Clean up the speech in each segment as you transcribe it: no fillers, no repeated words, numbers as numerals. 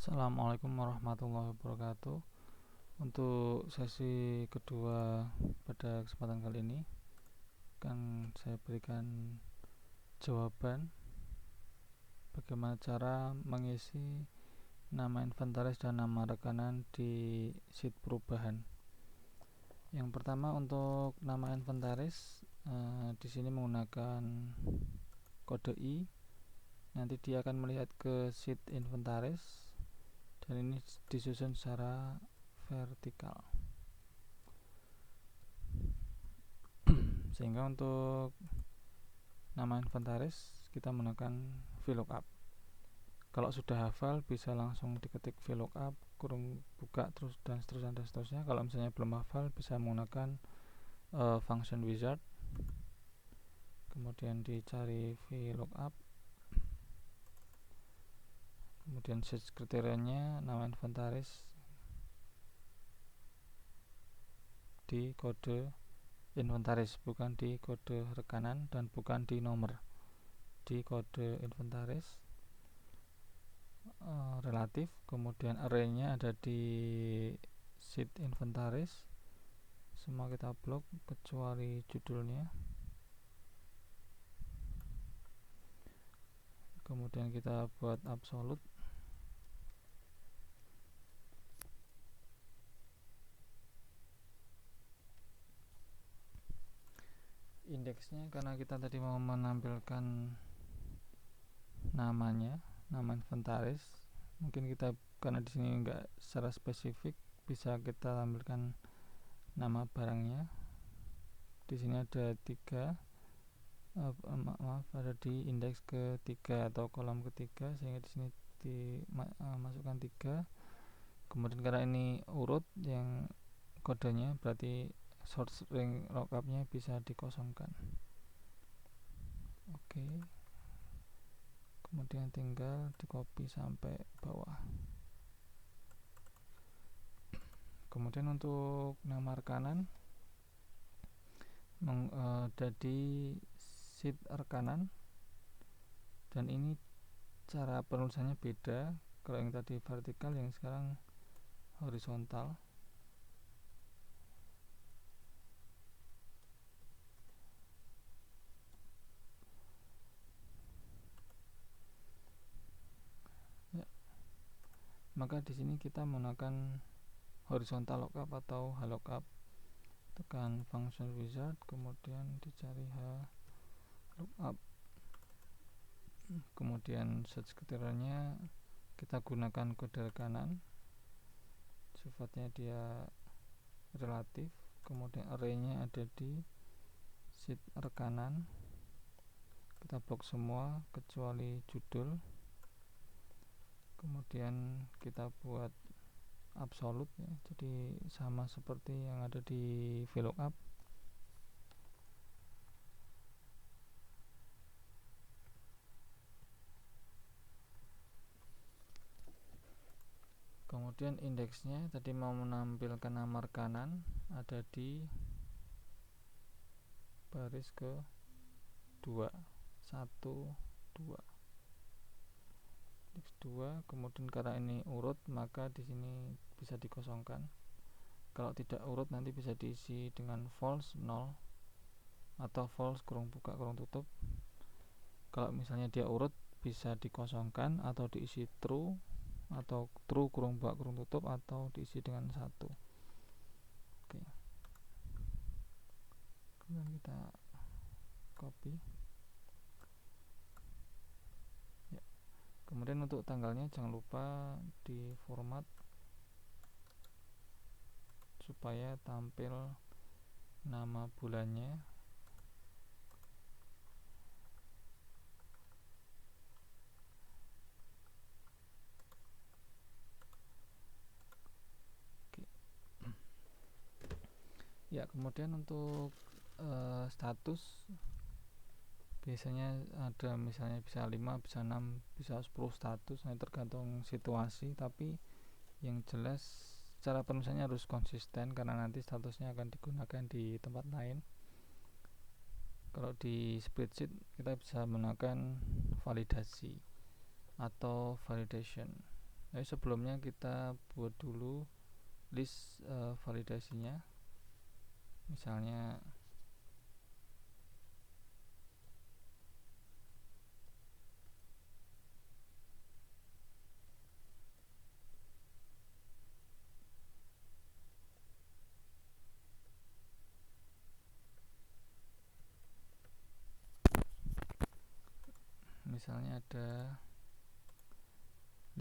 Assalamualaikum warahmatullahi wabarakatuh. Untuk sesi kedua pada kesempatan kali ini akan saya berikan jawaban bagaimana cara mengisi nama inventaris dan nama rekanan di sheet perubahan. Yang pertama, untuk nama inventaris di sini menggunakan kode I. Nanti dia akan melihat ke sheet inventaris dan ini disusun secara vertikal. Sehingga untuk nama inventaris kita menggunakan VLOOKUP. Kalau sudah hafal bisa langsung diketik VLOOKUP kurung buka terus dan seterusnya. Kalau misalnya belum hafal bisa menggunakan function wizard, kemudian dicari VLOOKUP, kemudian search kriterianya nama inventaris di kode inventaris, bukan di kode rekanan dan bukan di nomor, di kode inventaris relatif. Kemudian arraynya ada di sheet inventaris, semua kita blok kecuali judulnya. Kemudian kita buat absolute. Indeksnya karena kita tadi mau menampilkan namanya, nama inventaris, mungkin kita karena di sini enggak secara spesifik, bisa kita tampilkan nama barangnya. Di sini ada 3, ada di indeks ketiga atau kolom ketiga, sehingga di sini dimasukkan 3. Kemudian karena ini urut yang kodenya, berarti source ring lookupnya bisa dikosongkan. Oke. Kemudian tinggal di copy sampai bawah. Kemudian untuk nama rekanan ada di sheet rekanan, dan ini cara penulisannya beda. Kalau yang tadi vertikal, yang sekarang horizontal. Ya. Maka di sini kita menggunakan horizontal lookup atau HLOOKUP. Tekan function wizard, kemudian dicari HLOOKUP. Kemudian search kriterianya kita gunakan kode rekanan, sifatnya dia relatif. Kemudian arraynya ada di sheet rekanan, kita blok semua kecuali judul. Kemudian kita buat absolute ya, jadi sama seperti yang ada di VLOOKUP. Kemudian indeksnya tadi mau menampilkan nama rekanan, ada di baris ke 2, 1, 2. Indeks 2. Kemudian karena ini urut, maka di sini bisa dikosongkan. Kalau tidak urut nanti bisa diisi dengan false 0 atau false kurung buka kurung tutup. Kalau misalnya dia urut bisa dikosongkan atau diisi true, atau true kurung buka kurung tutup, atau diisi dengan 1. Oke. Kemudian kita copy. Ya. Kemudian untuk tanggalnya jangan lupa di format supaya tampil nama bulannya. Oke. Ya, kemudian untuk status biasanya ada, misalnya bisa 5, bisa 6, bisa 10 status, nah tergantung situasi. Tapi yang jelas cara penulisannya harus konsisten karena nanti statusnya akan digunakan di tempat lain. Kalau di spreadsheet kita bisa menggunakan validasi atau validation. Jadi sebelumnya kita buat dulu list validasinya. Misalnya ada 5.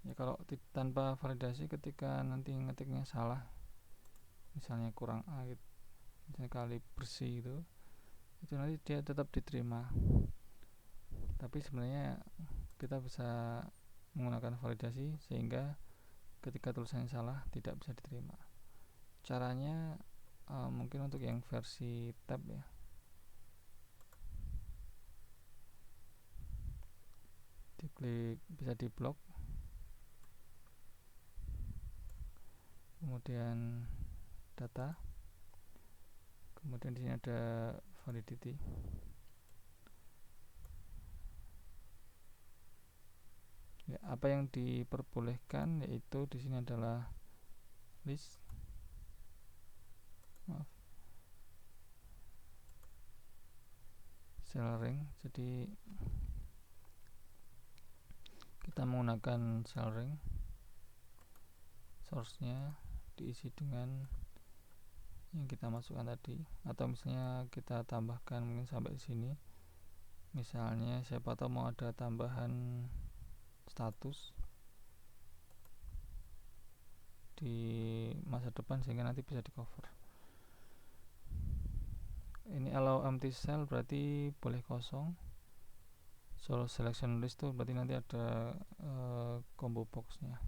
Ya kalau tanpa validasi, ketika nanti ngetiknya salah, misalnya kurang A gitu, misalnya kali bersih itu nanti dia tetap diterima. Tapi sebenarnya kita bisa menggunakan validasi sehingga ketika tulisannya salah tidak bisa diterima. Caranya mungkin untuk yang versi tab ya, diklik, bisa di blok, kemudian data, kemudian di sini ada validity. Ya, apa yang diperbolehkan yaitu di sini adalah list, cell ring. Jadi kita menggunakan cell ring, source-nya diisi dengan yang kita masukkan tadi, atau misalnya kita tambahkan mungkin sampai sini. Misalnya siapa tahu mau ada tambahan status di masa depan sehingga nanti bisa di cover. Ini allow empty cell berarti boleh kosong. So selection list tuh berarti nanti ada combo boxnya.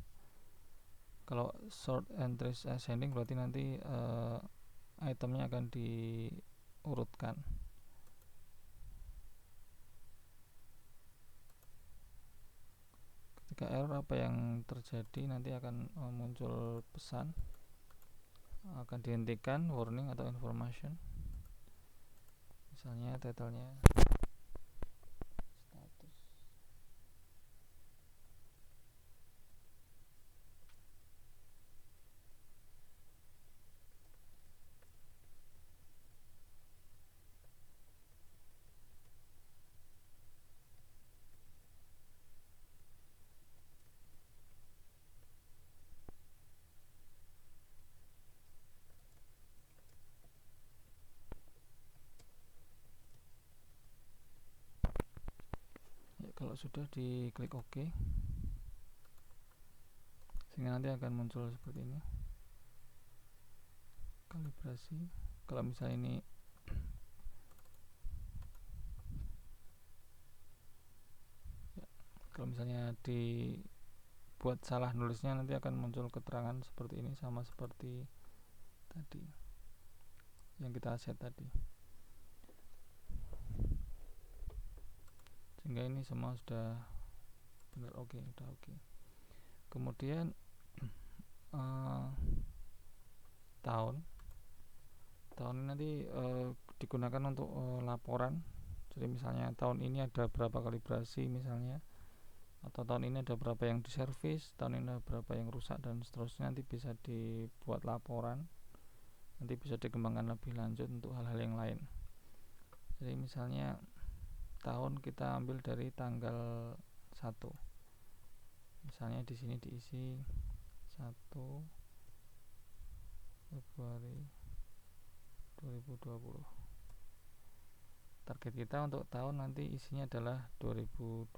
Kalau sort entries ascending berarti nanti itemnya akan diurutkan. Ketika error, apa yang terjadi, nanti akan muncul pesan akan dihentikan, warning atau information. Misalnya title-nya status. Ya, kalau sudah diklik OK, sehingga nanti akan muncul seperti ini, kalibrasi. Kalau misalnya ini ya, kalau misalnya dibuat salah nulisnya, nanti akan muncul keterangan seperti ini, sama seperti tadi yang kita set tadi. Sehingga ini semua sudah benar oke, udah oke. Kemudian tahun ini nanti digunakan untuk laporan. Jadi misalnya tahun ini ada berapa kalibrasi misalnya, atau tahun ini ada berapa yang diservis, tahun ini ada berapa yang rusak, dan seterusnya. Nanti bisa dibuat laporan, nanti bisa dikembangkan lebih lanjut untuk hal-hal yang lain. Jadi misalnya tahun kita ambil dari tanggal 1, misalnya di sini diisi 1 Februari 2020. Target kita untuk tahun nanti isinya adalah 2020.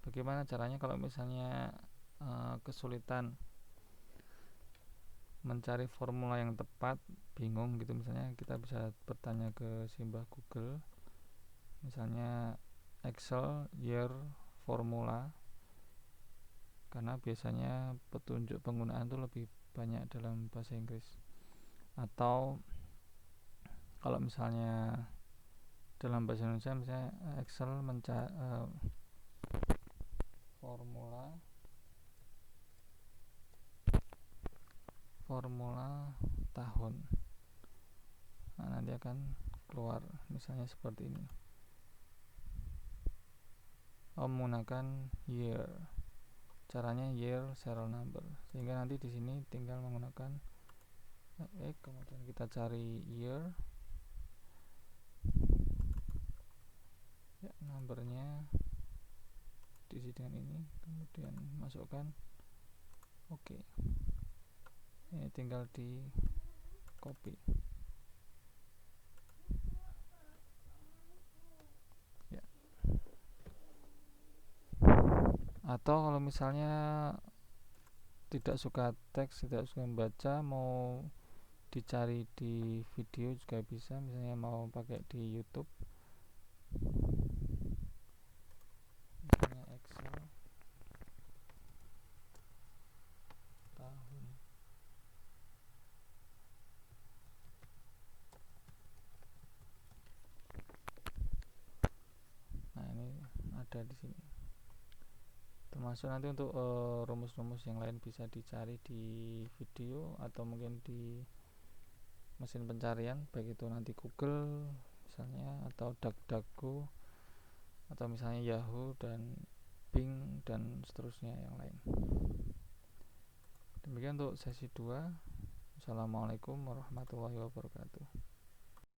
Bagaimana caranya kalau misalnya kesulitan mencari formula yang tepat, bingung gitu, misalnya kita bisa bertanya ke Simbah Google, misalnya Excel year formula, karena biasanya petunjuk penggunaan itu lebih banyak dalam bahasa Inggris. Atau kalau misalnya dalam bahasa Indonesia, misalnya Excel formula tahun, nah nanti akan keluar misalnya seperti ini. menggunakan year. Caranya year serial number, sehingga nanti di sini tinggal menggunakan kemudian kita cari year ya, numbernya diisi dengan ini, kemudian masukkan oke. Ini tinggal di copy ya. Atau kalau misalnya tidak suka teks, tidak suka membaca, mau dicari di video juga bisa, misalnya mau pakai di YouTube, misalnya Excel tahun. Nah, ini ada di sini. Termasuk nanti untuk rumus-rumus yang lain bisa dicari di video atau mungkin di mesin pencarian, baik itu nanti Google misalnya, atau DuckDuckGo, atau misalnya Yahoo dan Bing dan seterusnya yang lain. Demikian untuk sesi 2. Assalamualaikum warahmatullahi wabarakatuh.